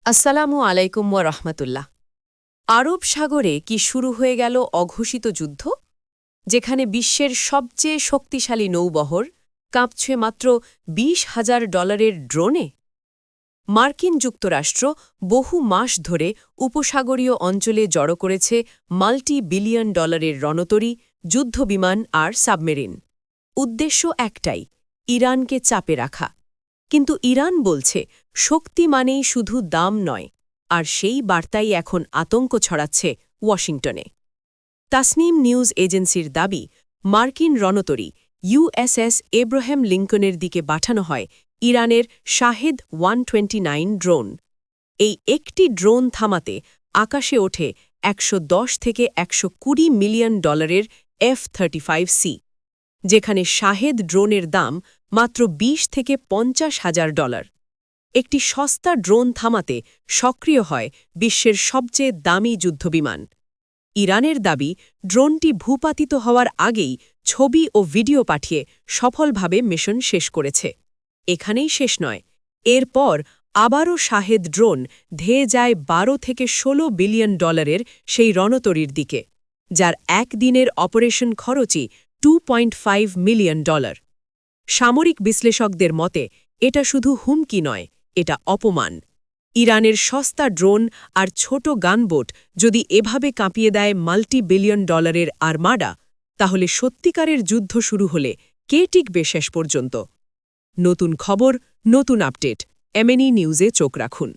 আসসালামু আলাইকুম ওয়া রাহমাতুল্লাহ। আরব সাগরে কি শুরু হয়ে গেল অঘোষিত যুদ্ধ, যেখানে বিশ্বের সবচেয়ে শক্তিশালী নৌবহর কাঁপছে মাত্র $20,000 ড্রোনে? মার্কিন যুক্তরাষ্ট্র বহু মাস ধরে উপসাগরীয় অঞ্চলে জড়ো করেছে মাল্টি-বিলিয়ন ডলারের রণতরী, যুদ্ধবিমান আর সাবমেরিন। উদ্দেশ্য একটাই, ইরানকে চাপে রাখা। কিন্তু ইরান বলছে শক্তি মানেই শুধু দাম নয়, আর সেই বার্তাই এখন আতঙ্ক ছড়াচ্ছে ওয়াশিংটনে। তাসনিম নিউজ এজেন্সির দাবি, মার্কিন রণতরী ইউএসএস এব্রাহাম লিঙ্কনের দিকে পাঠানো হয় ইরানের শাহেদ 129 ড্রোন। এই একটি ড্রোন থামাতে আকাশে ওঠে $110 থেকে $120 মিলিয়ন F-35C, যেখানে শাহেদ ড্রোনের দাম মাত্র $20 থেকে $50,000। একটি সস্তা ড্রোন থামাতে সক্রিয় হয় বিশ্বের সবচেয়ে দামি যুদ্ধবিমান। ইরানের দাবি, ড্রোনটি ভূপাতিত হওয়ার আগেই ছবি ও ভিডিও পাঠিয়ে সফলভাবে মিশন শেষ করেছে। এখানেই শেষ নয়, এরপর আবারও শাহেদ ড্রোন ধেয়ে যায় $12 থেকে $16 বিলিয়ন সেই রণতরীর দিকে, যার একদিনের অপারেশন খরচই $2.5 মিলিয়ন। সামরিক বিশ্লেষকদের মতে এটা শুধু হুমকি নয়, এটা অপমান। ইরানের সস্তা ড্রোন আর ছোট গানবোট যদি এভাবে কাঁপিয়ে দেয় মাল্টি-বিলিয়ন ডলারের আর্মাডা, তাহলে সত্যিকারের যুদ্ধ শুরু হলে কে টিকবে শেষ পর্যন্ত? নতুন খবর, নতুন আপডেট, এমএনই নিউজে চোখ রাখুন।